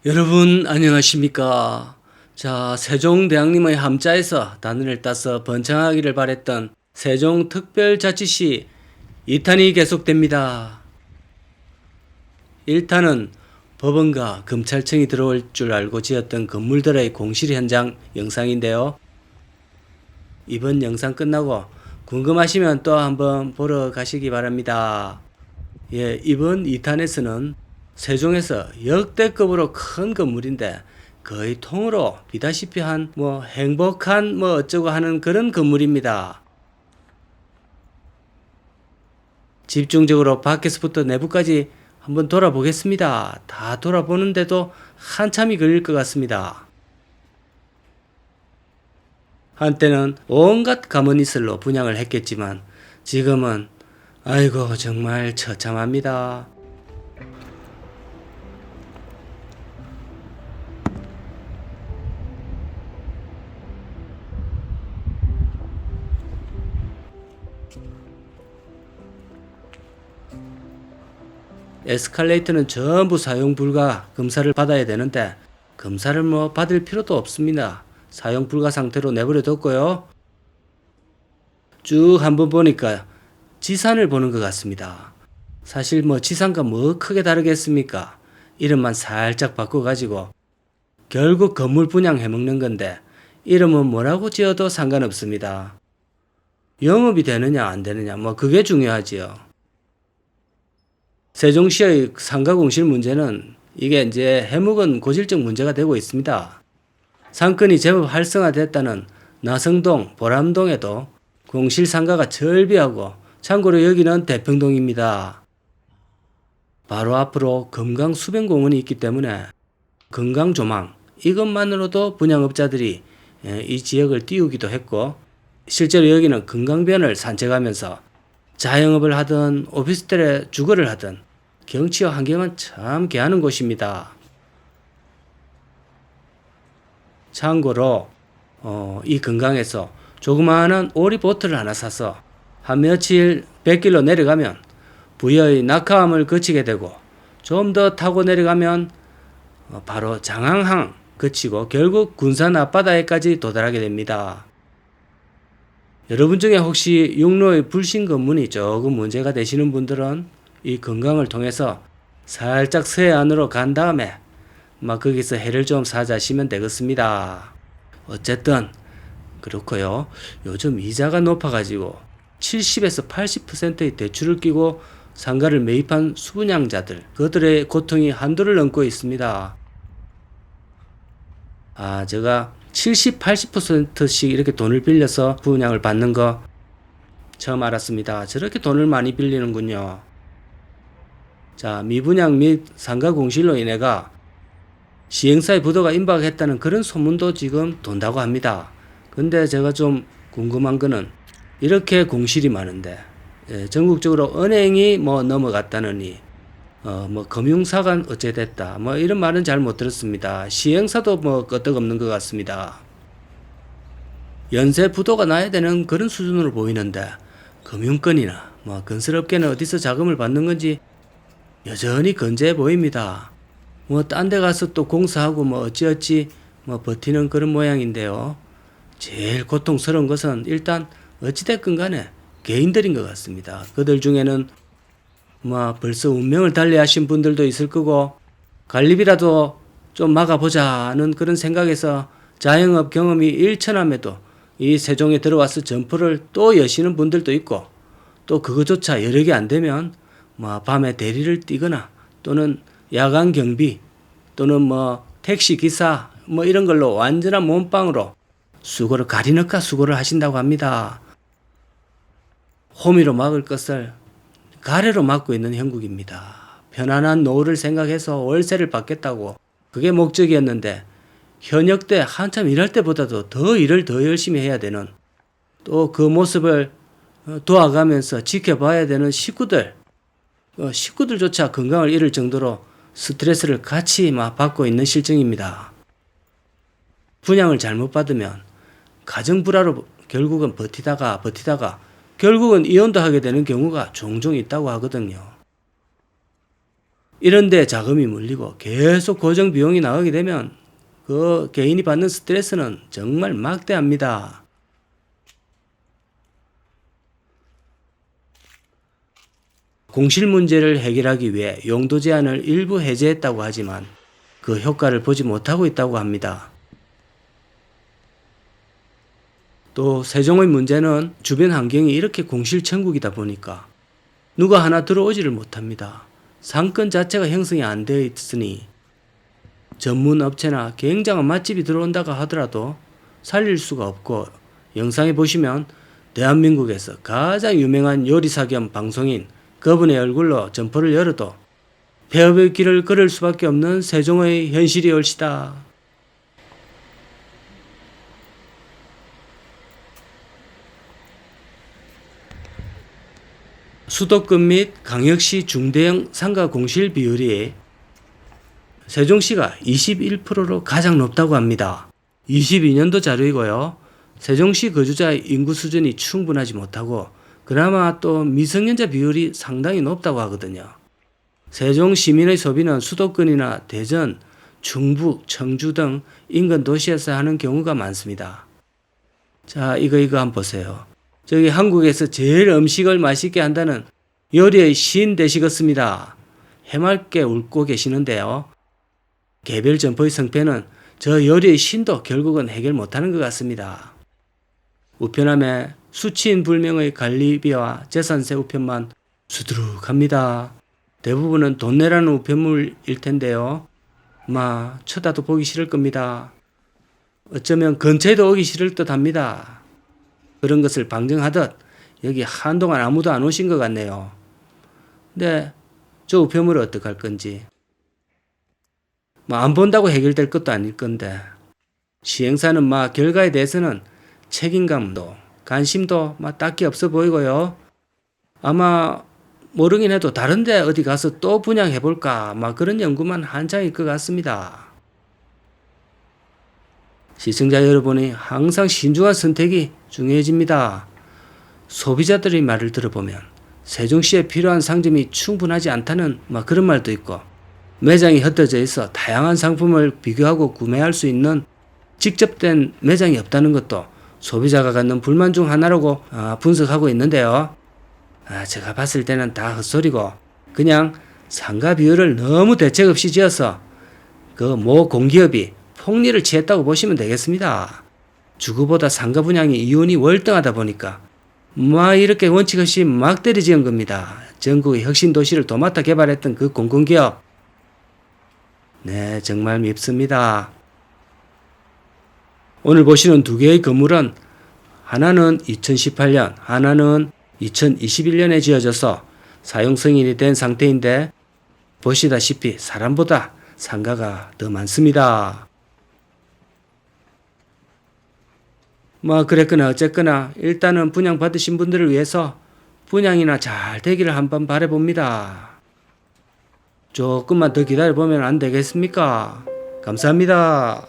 여러분 안녕하십니까? 자, 세종대왕님의 함자에서 단을 따서 번창하기를 바랬던 세종특별자치시 2탄이 계속됩니다. 1탄은 법원과 검찰청이 들어올 줄 알고 지었던 건물들의 공실 현장 영상인데요. 이번 영상 끝나고 궁금하시면 또 한번 보러 가시기 바랍니다. 이번 2탄에서는 세종에서 역대급으로 큰 건물인데 거의 통으로 비다시피 한 행복한 어쩌고 하는 그런 건물입니다. 집중적으로 밖에서부터 내부까지 한번 돌아보겠습니다. 다 돌아보는데도 한참이 걸릴 것 같습니다. 한때는 온갖 가문이슬로 분양을 했겠지만 지금은 아이고 정말 처참합니다. 에스컬레이터는 전부 사용 불가 검사를 받아야 되는데 검사를 받을 필요도 없습니다. 사용 불가 상태로 내버려 뒀고요. 쭉 한번 보니까 지산을 보는 것 같습니다. 사실 지산과 크게 다르겠습니까? 이름만 살짝 바꿔가지고 결국 건물 분양 해먹는 건데 이름은 뭐라고 지어도 상관없습니다. 영업이 되느냐 안 되느냐 그게 중요하지요. 세종시의 상가공실 문제는 이게 이제 해묵은 고질적 문제가 되고 있습니다. 상권이 제법 활성화됐다는 나성동, 보람동에도 공실 상가가 절비하고 참고로 여기는 대평동입니다. 바로 앞으로 금강 수변공원이 있기 때문에 금강 조망 이것만으로도 분양업자들이 이 지역을 띄우기도 했고 실제로 여기는 금강변을 산책하면서 자영업을 하든 오피스텔에 주거를 하든 경치와 환경은 참 귀하는 곳입니다. 참고로 이 금강에서 조그마한 오리보트를 하나 사서 한 며칠 뱃길로 내려가면 부여의 낙하암을 거치게 되고 좀 더 타고 내려가면 바로 장항항 거치고 결국 군산 앞바다에까지 도달하게 됩니다. 여러분 중에 혹시 육로의 불신 검문이 조금 문제가 되시는 분들은 이 금강을 통해서 살짝 서해안으로 간 다음에 거기서 해를 좀 사자시면 되겠습니다. 어쨌든 그렇고요. 요즘 이자가 높아가지고 70에서 80%의 대출을 끼고 상가를 매입한 수분양자들 그들의 고통이 한도를 넘고 있습니다. 제가 70, 80%씩 이렇게 돈을 빌려서 분양을 받는 거 처음 알았습니다. 저렇게 돈을 많이 빌리는군요. 자, 미분양 및 상가 공실로 인해가 시행사의 부도가 임박했다는 그런 소문도 지금 돈다고 합니다. 근데 제가 좀 궁금한 거는 이렇게 공실이 많은데 전국적으로 은행이 넘어갔다느니 금융사가 어째됐다 이런 말은 잘 못 들었습니다. 시행사도 끄떡없는 것 같습니다. 연쇄 부도가 나야 되는 그런 수준으로 보이는데 금융권이나 건설업계는 어디서 자금을 받는 건지 여전히 건재해 보입니다. 딴 데 가서 또 공사하고 어찌어찌 버티는 그런 모양인데요. 제일 고통스러운 것은 일단 어찌됐건 간에 개인들인 것 같습니다. 그들 중에는 벌써 운명을 달리하신 분들도 있을 거고 관리비라도 좀 막아보자는 그런 생각에서 자영업 경험이 일천함에도 이 세종에 들어와서 점포를 또 여시는 분들도 있고 또 그거조차 여력이 안 되면 밤에 대리를 뛰거나 또는 야간 경비 또는 택시 기사 이런 걸로 완전한 몸빵으로 수고를 가리넣가 수고를 하신다고 합니다. 호미로 막을 것을 가래로 막고 있는 형국입니다. 편안한 노후를 생각해서 월세를 받겠다고 그게 목적이었는데 현역 때 한참 일할 때보다도 더 일을 더 열심히 해야 되는 또 그 모습을 도와가면서 지켜봐야 되는 식구들조차 건강을 잃을 정도로 스트레스를 같이 받고 있는 실정입니다. 분양을 잘못 받으면 가정 불화로 결국은 버티다가 결국은 이혼도 하게 되는 경우가 종종 있다고 하거든요. 이런데 자금이 물리고 계속 고정 비용이 나가게 되면 그 개인이 받는 스트레스는 정말 막대합니다. 공실 문제를 해결하기 위해 용도 제한을 일부 해제했다고 하지만 그 효과를 보지 못하고 있다고 합니다. 또 세종의 문제는 주변 환경이 이렇게 공실천국이다 보니까 누가 하나 들어오지를 못합니다. 상권 자체가 형성이 안 되어 있으니 전문 업체나 굉장한 맛집이 들어온다고 하더라도 살릴 수가 없고, 영상에 보시면 대한민국에서 가장 유명한 요리사 겸 방송인 그분의 얼굴로 점포를 열어도 폐업의 길을 걸을 수밖에 없는 세종의 현실이 올시다. 수도권 및 광역시 중대형 상가 공실 비율이 세종시가 21%로 가장 높다고 합니다. 22년도 자료이고요. 세종시 거주자의 인구 수준이 충분하지 못하고 그나마 또 미성년자 비율이 상당히 높다고 하거든요. 세종 시민의 소비는 수도권이나 대전, 충북, 청주 등 인근 도시에서 하는 경우가 많습니다. 자, 이거 한번 보세요. 저기 한국에서 제일 음식을 맛있게 한다는 요리의 신 되시겠습니다. 해맑게 웃고 계시는데요. 개별 점포의 성패는 저 요리의 신도 결국은 해결 못하는 것 같습니다. 우편함에 수치인 불명의 관리비와 재산세 우편만 수두룩합니다. 대부분은 돈 내라는 우편물일 텐데요. 쳐다도 보기 싫을 겁니다. 어쩌면 근처에도 오기 싫을 듯 합니다. 그런 것을 방증하듯 여기 한동안 아무도 안 오신 것 같네요. 근데 저 우편물을 어떡할 건지. 안 본다고 해결될 것도 아닐 건데, 시행사는 결과에 대해서는 책임감도 관심도 딱히 없어 보이고요. 아마 모르긴 해도 다른데 어디 가서 또 분양해볼까 그런 연구만 한창일 것 같습니다. 시청자 여러분이 항상 신중한 선택이 중요해집니다. 소비자들의 말을 들어보면 세종시에 필요한 상점이 충분하지 않다는 그런 말도 있고, 매장이 흩어져 있어 다양한 상품을 비교하고 구매할 수 있는 직접된 매장이 없다는 것도 소비자가 갖는 불만 중 하나라고 분석하고 있는데요. 제가 봤을 때는 다 헛소리고 그냥 상가 비율을 너무 대책 없이 지어서 그 모 공기업이 폭리를 취했다고 보시면 되겠습니다. 주거보다 상가 분양이 이윤이 월등하다 보니까 이렇게 원칙 없이 막대리 지은 겁니다. 전국의 혁신 도시를 도맡아 개발했던 그 공공기업. 네, 정말 밉습니다. 오늘 보시는 두 개의 건물은 하나는 2018년, 하나는 2021년에 지어져서 사용 승인이 된 상태인데 보시다시피 사람보다 상가가 더 많습니다. 그랬거나 어쨌거나 일단은 분양 받으신 분들을 위해서 분양이나 잘 되기를 한번 바라봅니다. 조금만 더 기다려보면 안 되겠습니까? 감사합니다.